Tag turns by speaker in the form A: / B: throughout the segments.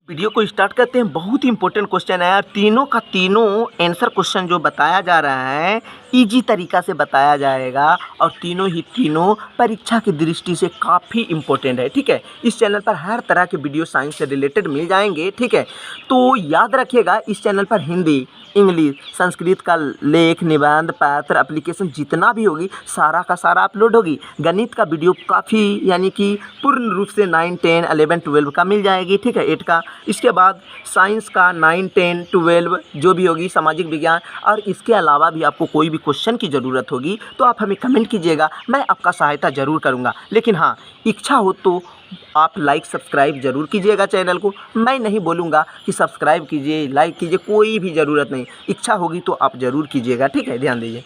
A: Video को start करते हैं। बहुत ही इंपॉर्टेंट क्वेश्चन है यार। तीनों का तीनों आंसर क्वेश्चन जो बताया जा रहा है इजी तरीका से बताया जाएगा और तीनों परीक्षा की दृष्टि से काफ़ी इंपॉर्टेंट है। ठीक है, इस चैनल पर हर तरह के वीडियो साइंस से रिलेटेड मिल जाएंगे। ठीक है, तो याद रखिएगा इस चैनल पर हिंदी, इंग्लिश, संस्कृत का लेख, निबंध, पत्र, एप्लीकेशन जितना भी होगी सारा का सारा अपलोड होगी। गणित का वीडियो काफ़ी यानी कि पूर्ण रूप से 9, 10, 11, 12 का मिल जाएगी। ठीक है, 8 का। इसके बाद साइंस का 9, 10, 12 जो भी होगी, सामाजिक विज्ञान। और इसके अलावा भी आपको कोई भी क्वेश्चन की ज़रूरत होगी तो आप हमें कमेंट कीजिएगा, मैं आपका सहायता ज़रूर करूँगा। लेकिन हाँ, इच्छा हो तो आप लाइक सब्सक्राइब ज़रूर कीजिएगा चैनल को। मैं नहीं बोलूँगा कि सब्सक्राइब कीजिए, लाइक कीजिए, कोई भी ज़रूरत नहीं। इच्छा होगी तो आप ज़रूर कीजिएगा। ठीक है, ध्यान दीजिए।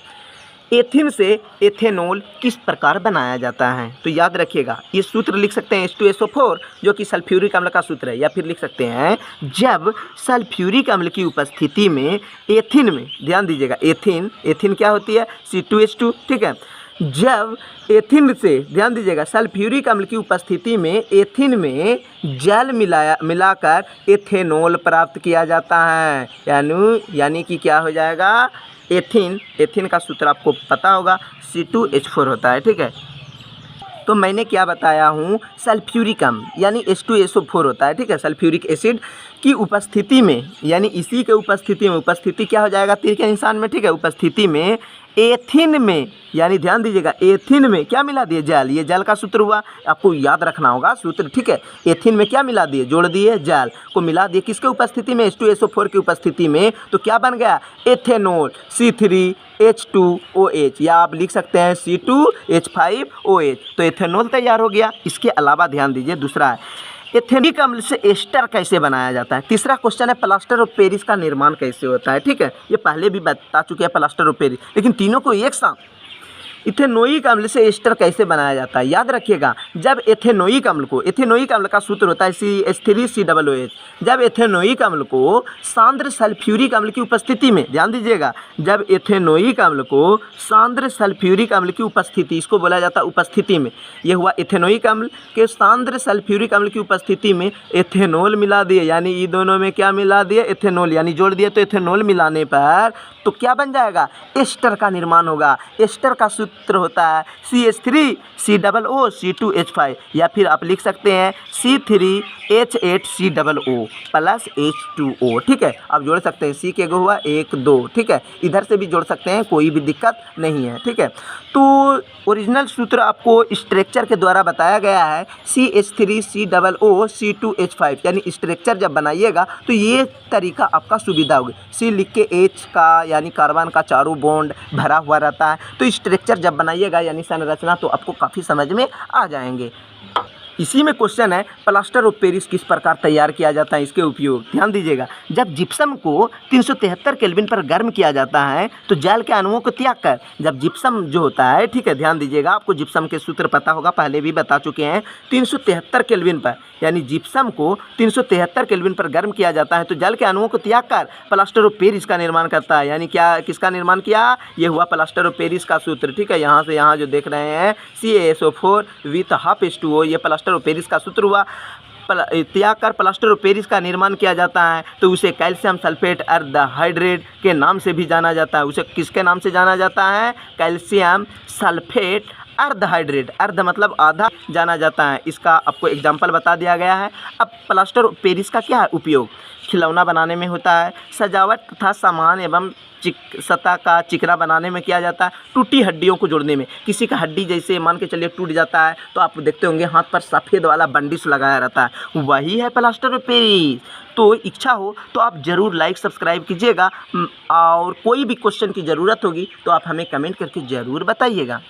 A: एथिन से एथेनॉल किस प्रकार बनाया जाता है? तो याद रखिएगा ये सूत्र लिख सकते हैं H2SO4 जो कि सल्फ्यूरिक अम्ल का सूत्र है, या फिर लिख सकते हैं जब सल्फ्यूरिक अम्ल की उपस्थिति में एथिन में, ध्यान दीजिएगा, एथिन क्या होती है? C2H2। ठीक है, जब एथिन से, ध्यान दीजिएगा, सल्फ्यूरिक अम्ल की उपस्थिति में एथिन में जल मिलाकर एथेनॉल प्राप्त किया जाता है। यानी कि क्या हो जाएगा? एथिन का सूत्र आपको पता होगा, C2H4 होता है। ठीक है, तो मैंने क्या बताया हूँ, सल्फ्यूरिक अम्ल यानी H2SO4 होता है। ठीक है, सल्फ्यूरिक एसिड की उपस्थिति में, यानी इसी के उपस्थिति में, उपस्थिति क्या हो जाएगा? तीर के निशान में। ठीक है, उपस्थिति में एथिन में, यानी ध्यान दीजिएगा, एथिन में क्या मिला दिए? जल। ये जल का सूत्र हुआ, आपको याद रखना होगा सूत्र। ठीक है, एथिन में क्या मिला दिए? जोड़ दिए, जल को मिला दिए। किसके उपस्थिति में? H2SO4 की उपस्थिति में। तो क्या बन गया? एथेनॉल, C3H2OH, या आप लिख सकते हैं C2H5OH। तो एथेनॉल तैयार हो गया। इसके अलावा ध्यान दीजिए, दूसरा है एथेनिक अम्ल से एस्टर कैसे बनाया जाता है। तीसरा क्वेश्चन है प्लास्टर ऑफ पेरिस का निर्माण कैसे होता है। ठीक है, ये पहले भी बता चुके हैं प्लास्टर ऑफ पेरिस, लेकिन तीनों को एक साथ इथेनोइक अम्ल से एस्टर कैसे बनाया जाता है। याद रखिएगा, जब एथेनोइक अम्ल का सूत्र होता है CH3COOH। जब एथेनोइक अम्ल को सांद्र सल्फ्यूरिक अम्ल की उपस्थिति में, ध्यान दीजिएगा, जब एथेनोइक अम्ल को सांद्र सल्फ्यूरिक अम्ल की उपस्थिति, इसको बोला जाता है उपस्थिति में, ये हुआ एथेनोइक अम्ल के सांद्र सल्फ्यूरिक अम्ल की उपस्थिति में एथेनॉल मिला दिए, यानी ये दोनों में क्या मिला दिए? एथेनॉल, यानी जोड़ दिए। तो एथेनॉल मिलाने पर तो क्या बन जाएगा? एस्टर का निर्माण होगा। एस्टर का सूत्र होता है CH3COOC2H5, या फिर आप लिख सकते हैं C3H8COO प्लस H2O। ठीक है, आप जोड़ सकते हैं, C के गो हुआ 1, 2। ठीक है, इधर से भी जोड़ सकते हैं, कोई भी दिक्कत नहीं है। ठीक है, तो ओरिजिनल सूत्र आपको स्ट्रक्चर के द्वारा बताया गया है CH3COOC2H5, यानी स्ट्रक्चर जब बनाइएगा तो ये तरीका आपका सुविधा होगी। C लिख के H का यानी कार्बन का चारों बॉन्ड भरा हुआ रहता है। तो स्ट्रक्चर जब बनाइएगा यानी संरचना, तो आपको काफ़ी समझ में आ जाएंगे। इसी में क्वेश्चन है प्लास्टर ऑफ पेरिस किस प्रकार तैयार किया जाता है, इसके उपयोग। ध्यान दीजिएगा, जब जिप्सम को 373 केल्विन पर गर्म किया जाता है तो जल के अणुओं को त्याग कर, जब जिप्सम जो होता है, ठीक है, ध्यान दीजिएगा, आपको जिप्सम के सूत्र पता होगा, पहले भी बता चुके हैं। 373 केल्विन पर, यानी जिप्सम को 373 केल्विन पर गर्म किया जाता है तो जल के अणुओं को त्याग कर प्लास्टर ऑफ पेरिस का निर्माण करता है। यानी क्या, किसका निर्माण किया? ये हुआ प्लास्टर ऑफ पेरिस का सूत्र। ठीक है, यहाँ से यहाँ जो देख रहे हैं CaSO4 विथ हाफ H2O, ये प्लास्टर ऑफ पेरिस का सूत्र हुआ। त्याग कर प्लास्टर ऑफ पेरिस का निर्माण किया जाता है तो उसे कैल्शियम सल्फेट अर्धहाइड्रेट के नाम से भी जाना जाता है। उसे किसके नाम से जाना जाता है? कैल्शियम सल्फेट अर्धहाइड्रेट, अर्ध मतलब आधा, जाना जाता है। इसका आपको एग्जाम्पल बता दिया गया है। अब प्लास्टर ऑफ पेरिस का क्या है उपयोग? खिलौना बनाने में होता है, सजावट तथा सामान एवं सतह का चिकना बनाने में किया जाता है, टूटी हड्डियों को जोड़ने में। किसी का हड्डी जैसे मान के चलिए टूट जाता है तो आप देखते होंगे हाथ पर सफ़ेद वाला बंडिश लगाया रहता है, वही है प्लास्टर ऑफ पेरिस। तो इच्छा हो तो आप ज़रूर लाइक सब्सक्राइब कीजिएगा, और कोई भी क्वेश्चन की ज़रूरत होगी तो आप हमें कमेंट करके ज़रूर बताइएगा।